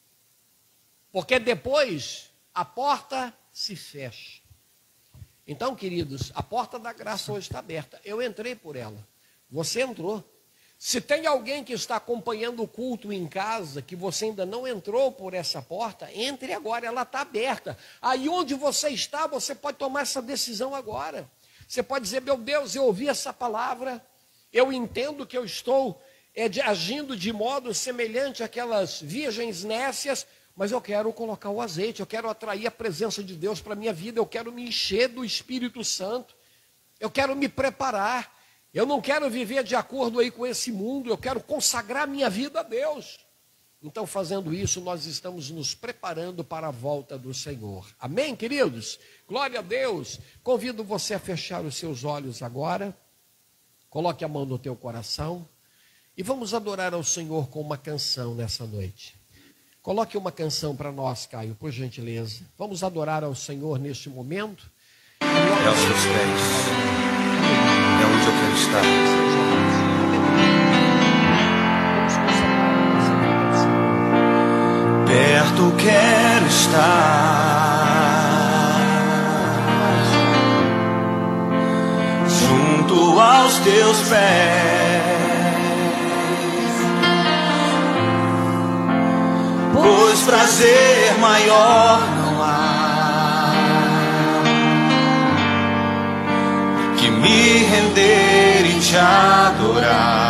Porque depois a porta se fecha. Então, queridos, a porta da graça hoje está aberta. Eu entrei por ela. Você entrou. Se tem alguém que está acompanhando o culto em casa, que você ainda não entrou por essa porta, entre agora, ela está aberta. Aí onde você está, você pode tomar essa decisão agora. Você pode dizer, meu Deus, eu ouvi essa palavra, eu entendo que eu estou agindo de modo semelhante àquelas virgens nécias, mas eu quero colocar o azeite, eu quero atrair a presença de Deus para a minha vida, eu quero me encher do Espírito Santo, eu quero me preparar. Eu não quero viver de acordo aí com esse mundo, eu quero consagrar minha vida a Deus. Então, fazendo isso, nós estamos nos preparando para a volta do Senhor. Amém, queridos? Glória a Deus. Convido você a fechar os seus olhos agora. Coloque a mão no teu coração. E vamos adorar ao Senhor com uma canção nessa noite. Coloque uma canção para nós, Caio, por gentileza. Vamos adorar ao Senhor neste momento. É aos seus pés. É onde eu quero estar. Perto quero estar, junto aos teus pés, pois prazer maior não há que me render e te adorar.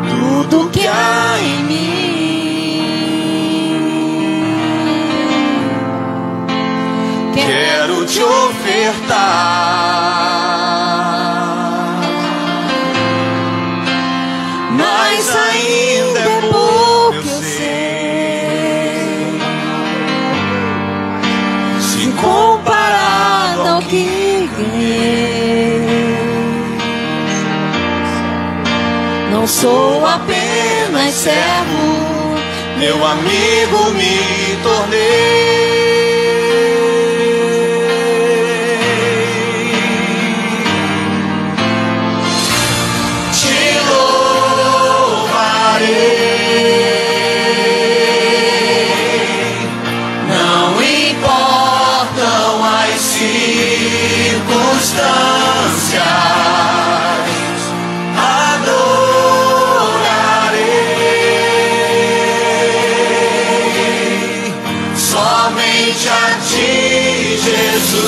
Tudo que há em mim quero te ofertar, mas ainda é pouco, eu sei, se comparado ao que ganhei. Não sou apenas servo, meu amigo me tornei. Te louvarei, não importam as circunstâncias. A ti, Jesus.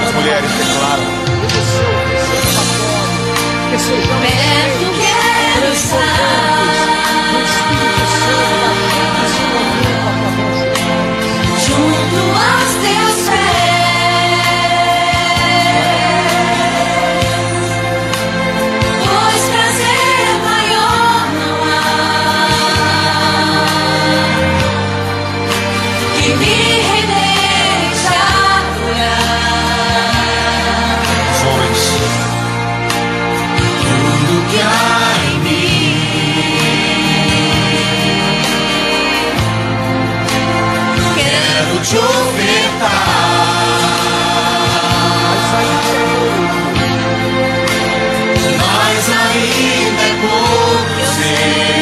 As mulheres declaram: que sejamos perto, quero estar no Espírito Santo, junto aos teus pés, pois prazer maior não há que me render e te adorar. Sonhos. Tudo que há em mim quero te ofertar, mas ainda é pouco, eu sei,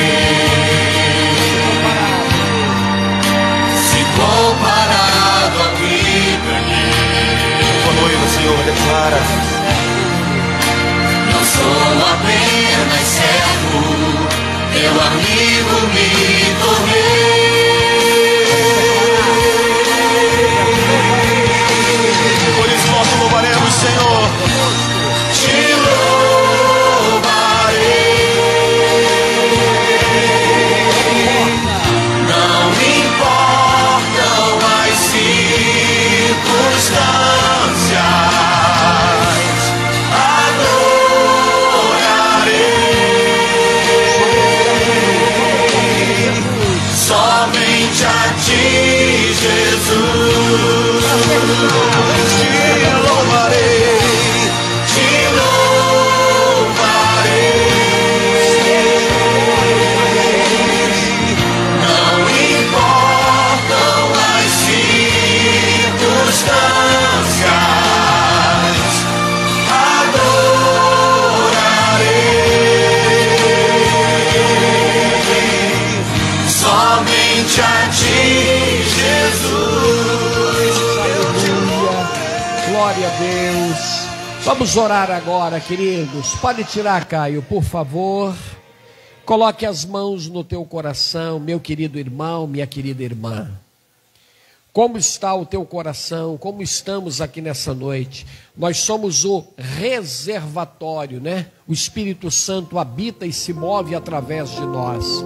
comparado ao que ganhei. Boa noite, Senhor, declara: não sou apenas servo, teu amigo vivo me tornei. Por isso nós te louvaremos, Senhor. Te louvarei. Não importam as circunstâncias, adorarei somente a ti, Jesus. Te louvarei, te louvarei. Não importam as circunstâncias, adorarei somente a ti, Jesus. Aleluia. Glória a Deus. Vamos orar agora, queridos. Pode tirar, Caio, por favor. Coloque as mãos no teu coração, meu querido irmão, minha querida irmã. Como está o teu coração? Como estamos aqui nessa noite? Nós somos o reservatório, né? O Espírito Santo habita e se move através de nós.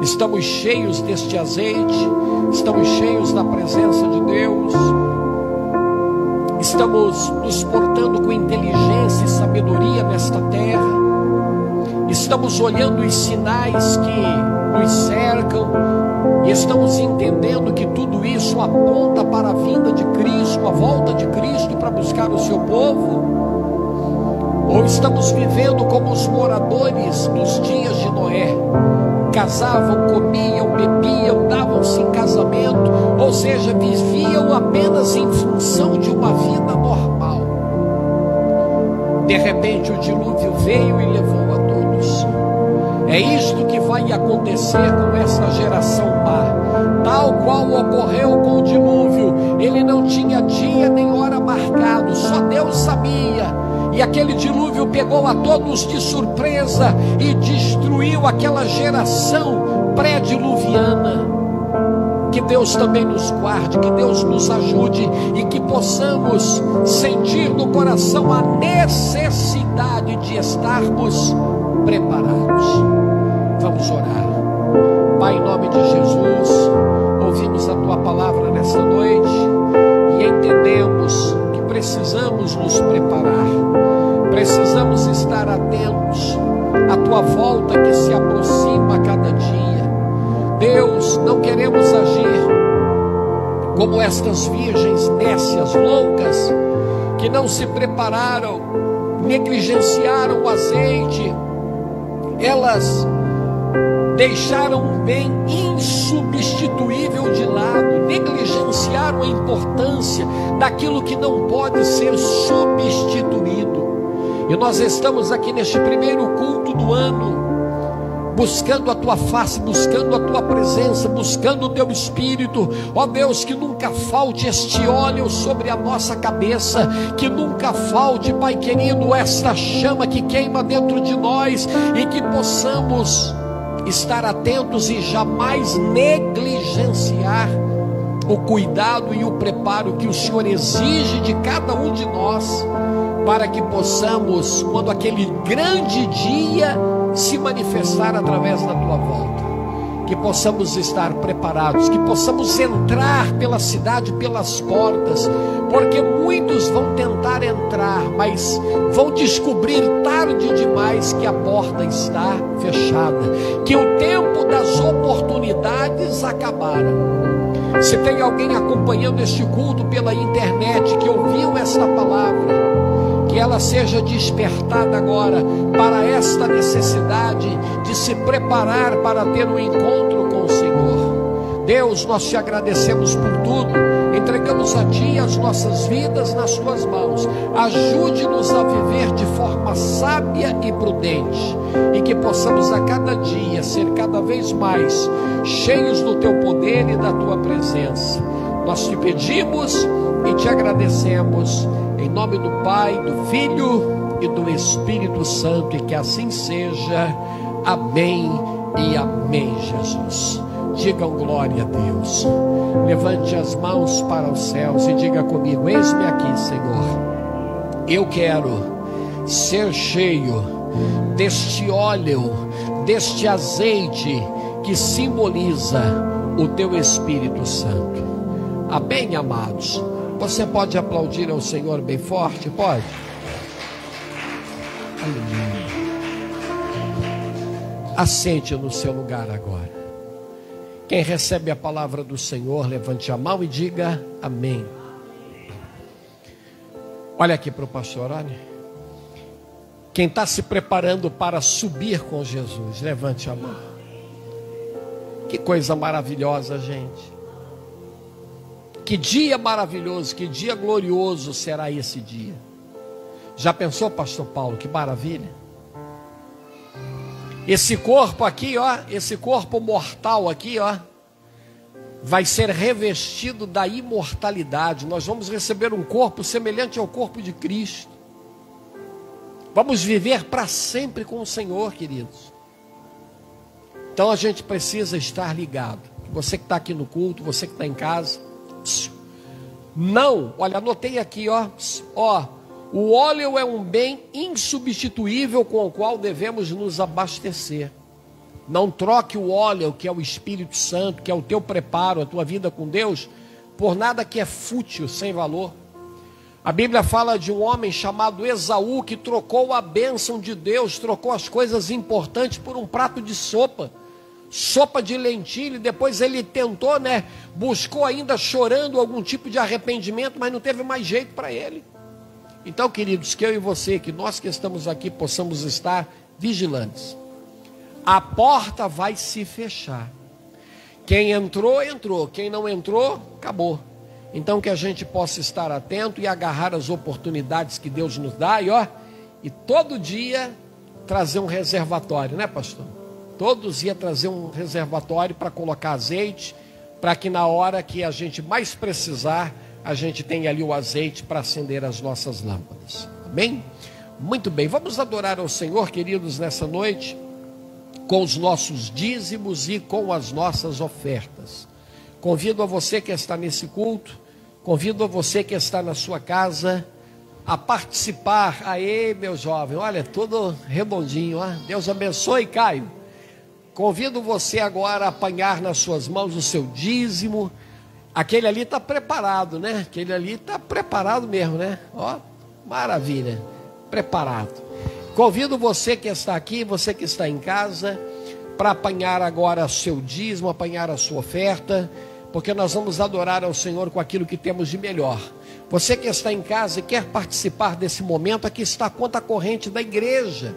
Estamos cheios deste azeite, estamos cheios da presença de Deus, estamos nos portando com inteligência e sabedoria nesta terra, estamos olhando os sinais que nos cercam e estamos entendendo que tudo isso aponta para a vinda de Cristo, a volta de Cristo para buscar o seu povo. Ou estamos vivendo como os moradores dos dias de Noé, casavam, comiam, bebiam, davam-se em casamento, ou seja, viviam apenas em função de uma vida normal. De repente o dilúvio veio e levou a todos. É isto que vai acontecer com essa geração má. Tal qual ocorreu com o dilúvio, ele não tinha dia nem hora marcado, só Deus sabia. E aquele dilúvio pegou a todos de surpresa e destruiu aquela geração pré-diluviana. Que Deus também nos guarde, que Deus nos ajude e que possamos sentir no coração a necessidade de estarmos preparados. Vamos orar. Pai, em nome de Jesus, ouvimos a Tua palavra nesta noite e entendemos que precisamos nos preparar, precisamos estar atentos à Tua volta que se aproxima a cada dia. Deus, não queremos agir como estas virgens nécias, loucas, que não se prepararam, negligenciaram o azeite. Elas deixaram um bem insubstituível de lado, negligenciaram a importância daquilo que não pode ser substituído. E nós estamos aqui neste primeiro culto do ano, buscando a Tua face, buscando a Tua presença, buscando o Teu Espírito. Ó Deus, que nunca falte este óleo sobre a nossa cabeça, que nunca falte, Pai querido, esta chama que queima dentro de nós, e que possamos estar atentos e jamais negligenciar o cuidado e o preparo que o Senhor exige de cada um de nós, para que possamos, quando aquele grande dia se manifestar através da Tua volta, que possamos estar preparados, que possamos entrar pela cidade, pelas portas, porque muitos vão tentar entrar, mas vão descobrir tarde demais que a porta está fechada, que o tempo das oportunidades acabaram. Se tem alguém acompanhando este culto pela internet que ouviu esta palavra, que ela seja despertada agora para esta necessidade de se preparar para ter um encontro com o Senhor. Deus, nós Te agradecemos por tudo, entregamos a Ti as nossas vidas nas Tuas mãos. Ajude-nos a viver de forma sábia e prudente, e que possamos a cada dia ser cada vez mais cheios do Teu poder e da Tua presença. Nós Te pedimos e Te agradecemos, em nome do Pai, do Filho e do Espírito Santo, e que assim seja. Amém e amém, Jesus. Digam glória a Deus. Levante as mãos para os céus e diga comigo: eis-me aqui, Senhor. Eu quero ser cheio deste óleo, deste azeite que simboliza o teu Espírito Santo. Amém, amados? Você pode aplaudir ao Senhor bem forte? Pode? Aleluia. Assente no seu lugar agora. Quem recebe a palavra do Senhor, levante a mão e diga amém. Olha aqui para o pastor, olha. Quem está se preparando para subir com Jesus, levante a mão. Que coisa maravilhosa, gente. Que dia maravilhoso, que dia glorioso será esse dia. Já pensou, pastor Paulo, que maravilha? Esse corpo aqui, ó, esse corpo mortal aqui, ó, vai ser revestido da imortalidade. Nós vamos receber um corpo semelhante ao corpo de Cristo. Vamos viver para sempre com o Senhor, queridos. Então a gente precisa estar ligado. Você que está aqui no culto, você que está em casa. Não, olha, anotei aqui, ó. O óleo é um bem insubstituível com o qual devemos nos abastecer. Não troque o óleo, que é o Espírito Santo, que é o teu preparo, a tua vida com Deus, por nada que é fútil, sem valor. A Bíblia fala de um homem chamado Esaú, que trocou a bênção de Deus, trocou as coisas importantes por um prato de sopa de lentilha. E depois ele tentou, buscou ainda chorando algum tipo de arrependimento, mas não teve mais jeito para ele. Então, queridos, que eu e você, que nós que estamos aqui possamos estar vigilantes. A porta vai se fechar. Quem entrou, entrou. Quem não entrou, acabou. Então que a gente possa estar atento e agarrar as oportunidades que Deus nos dá e todo dia trazer um reservatório, né, pastor? Todos iam trazer um reservatório para colocar azeite, para que na hora que a gente mais precisar, a gente tenha ali o azeite para acender as nossas lâmpadas. Amém? Muito bem, vamos adorar ao Senhor, queridos, nessa noite, com os nossos dízimos e com as nossas ofertas. Convido a você que está nesse culto, convido a você que está na sua casa a participar. Aê, meu jovem, olha, tudo redondinho, ó. Deus abençoe, Caio. Convido você agora a apanhar nas suas mãos o seu dízimo. Aquele ali está preparado, né? Aquele ali está preparado mesmo, né? Ó, maravilha, preparado. Convido você que está aqui, você que está em casa, para apanhar agora o seu dízimo, apanhar a sua oferta, porque nós vamos adorar ao Senhor com aquilo que temos de melhor. Você que está em casa e quer participar desse momento, aqui está a conta corrente da igreja.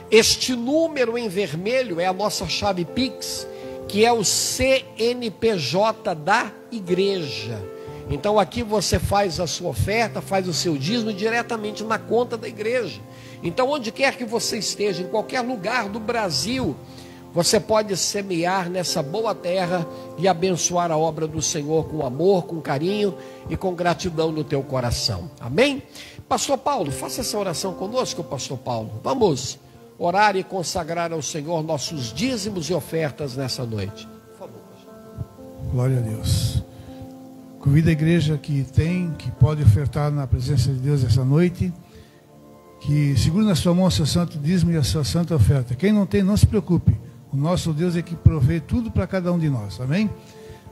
Este número em vermelho é a nossa chave Pix, que é o CNPJ da igreja. Então aqui você faz a sua oferta, faz o seu dízimo diretamente na conta da igreja. Então onde quer que você esteja, em qualquer lugar do Brasil, você pode semear nessa boa terra e abençoar a obra do Senhor com amor, com carinho e com gratidão no teu coração. Amém? Pastor Paulo, faça essa oração conosco, pastor Paulo. Vamos orar e consagrar ao Senhor nossos dízimos e ofertas nessa noite. Por favor, pastor. Glória a Deus. Convido a igreja que pode ofertar na presença de Deus essa noite, que segure na sua mão o seu santo dízimo e a sua santa oferta. Quem não tem, não se preocupe. O nosso Deus é que provê tudo para cada um de nós. Amém?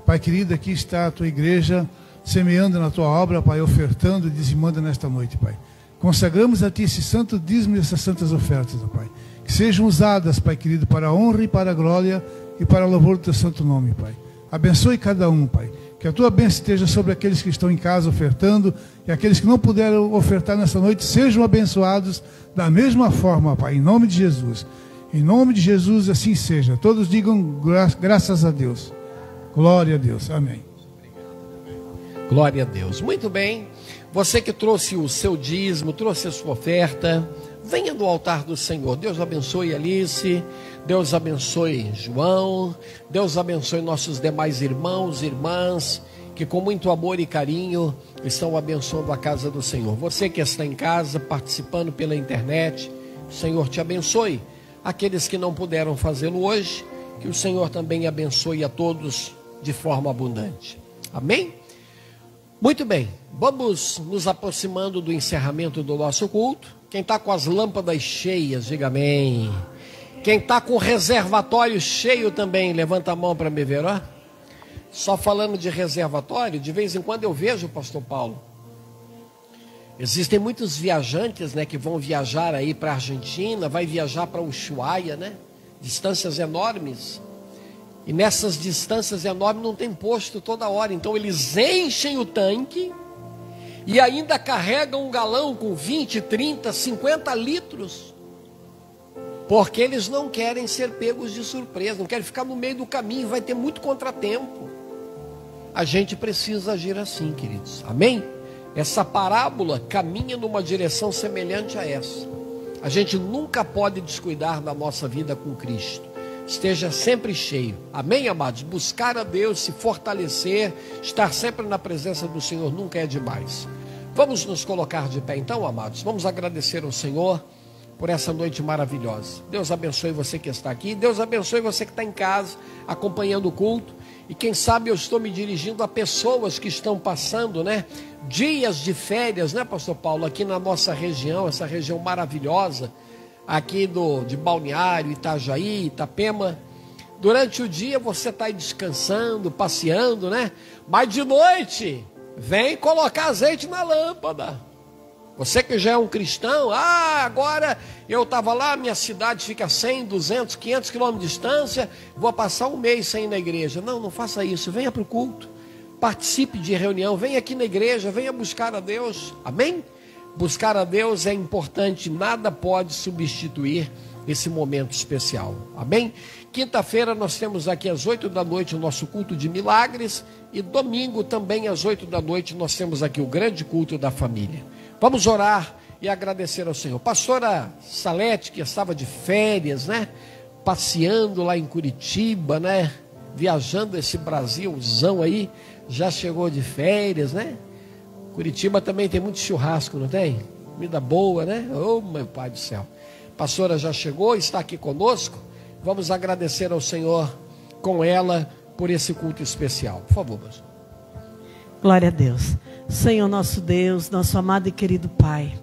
Pai querido, aqui está a tua igreja semeando na tua obra, Pai, ofertando e dizimando nesta noite, Pai. Consagramos a Ti esse santo dízimo e essas santas ofertas, ó Pai. Que sejam usadas, Pai querido, para a honra e para a glória e para o louvor do Teu santo nome, Pai. Abençoe cada um, Pai. Que a Tua bênção esteja sobre aqueles que estão em casa ofertando e aqueles que não puderam ofertar nessa noite sejam abençoados da mesma forma, Pai, em nome de Jesus. Em nome de Jesus, assim seja. Todos digam graças a Deus. Glória a Deus. Amém. Glória a Deus. Muito bem. Você que trouxe o seu dízimo, trouxe a sua oferta, venha no altar do Senhor. Deus abençoe Alice, Deus abençoe João, Deus abençoe nossos demais irmãos e irmãs, que com muito amor e carinho estão abençoando a casa do Senhor. Você que está em casa, participando pela internet, o Senhor te abençoe. Aqueles que não puderam fazê-lo hoje, que o Senhor também abençoe a todos de forma abundante. Amém? Muito bem, vamos nos aproximando do encerramento do nosso culto. Quem está com as lâmpadas cheias, diga amém. Quem está com o reservatório cheio também, levanta a mão para me ver, ó. Só falando de reservatório, de vez em quando eu vejo, pastor Paulo, existem muitos viajantes, né, que vão viajar aí para a Argentina, vai viajar para Ushuaia, né, distâncias enormes, e nessas distâncias enormes não tem posto toda hora, então eles enchem o tanque, e ainda carregam um galão com 20, 30, 50 litros, porque eles não querem ser pegos de surpresa, não querem ficar no meio do caminho, vai ter muito contratempo. A gente precisa agir assim, queridos, amém? Essa parábola caminha numa direção semelhante a essa. A gente nunca pode descuidar da nossa vida com Cristo. Esteja sempre cheio, amém, amados? Buscar a Deus, se fortalecer, estar sempre na presença do Senhor nunca é demais. Vamos nos colocar de pé então, amados? Vamos agradecer ao Senhor por essa noite maravilhosa. Deus abençoe você que está aqui, Deus abençoe você que está em casa, acompanhando o culto, e quem sabe eu estou me dirigindo a pessoas que estão passando, né, dias de férias, né, pastor Paulo, aqui na nossa região, essa região maravilhosa, aqui de Balneário, Itajaí, Itapema. Durante o dia você está aí descansando, passeando, né, mas de noite, vem colocar azeite na lâmpada. Você que já é um cristão, agora eu estava lá, minha cidade fica 100, 200, 500 quilômetros de distância, vou passar um mês sem ir na igreja. Não, não faça isso, venha para o culto, participe de reunião, venha aqui na igreja, venha buscar a Deus, amém? Buscar a Deus é importante, nada pode substituir esse momento especial, amém? Quinta-feira nós temos aqui às 8 da noite o nosso culto de milagres, e domingo também às 8 da noite nós temos aqui o grande culto da família. Vamos orar e agradecer ao Senhor. Pastora Salete, que estava de férias, né? Passeando lá em Curitiba, né? Viajando esse Brasilzão aí, já chegou de férias, né? Curitiba também tem muito churrasco, não tem? Comida boa, né? Oh, meu Pai do céu. Pastora já chegou, está aqui conosco. Vamos agradecer ao Senhor com ela por esse culto especial. Por favor, pastor. Glória a Deus. Senhor nosso Deus, nosso amado e querido Pai,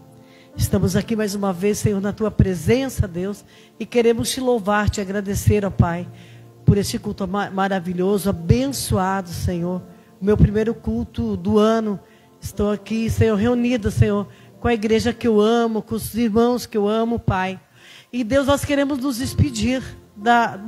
estamos aqui mais uma vez, Senhor, na Tua presença, Deus, e queremos Te louvar, Te agradecer, ó Pai, por este culto maravilhoso, abençoado, Senhor. O meu primeiro culto do ano, estou aqui, Senhor, reunida, Senhor, com a igreja que eu amo, com os irmãos que eu amo, Pai. E Deus, nós queremos nos despedir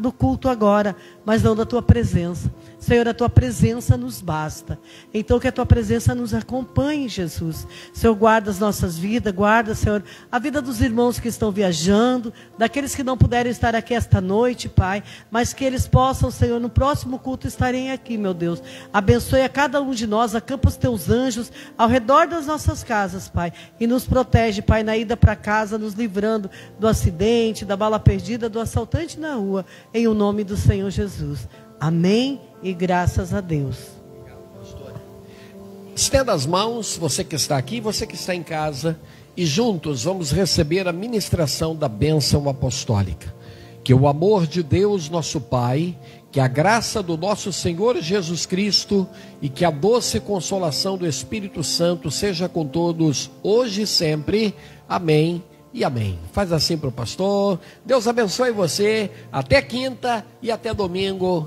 do culto agora, mas não da Tua presença. Senhor, a Tua presença nos basta. Então que a Tua presença nos acompanhe, Jesus. Senhor, guarda as nossas vidas, guarda, Senhor, a vida dos irmãos que estão viajando, daqueles que não puderam estar aqui esta noite, Pai, mas que eles possam, Senhor, no próximo culto estarem aqui, meu Deus. Abençoe a cada um de nós, acampa os Teus anjos ao redor das nossas casas, Pai, e nos protege, Pai, na ida para casa, nos livrando do acidente, da bala perdida, do assaltante na rua, em o nome do Senhor Jesus. Amém e graças a Deus. Estenda as mãos, você que está aqui, você que está em casa, e juntos vamos receber a ministração da bênção apostólica. Que o amor de Deus, nosso Pai, que a graça do nosso Senhor Jesus Cristo e que a doce consolação do Espírito Santo seja com todos, hoje e sempre. Amém e amém. Faz assim para o pastor. Deus abençoe você. Até quinta e até domingo.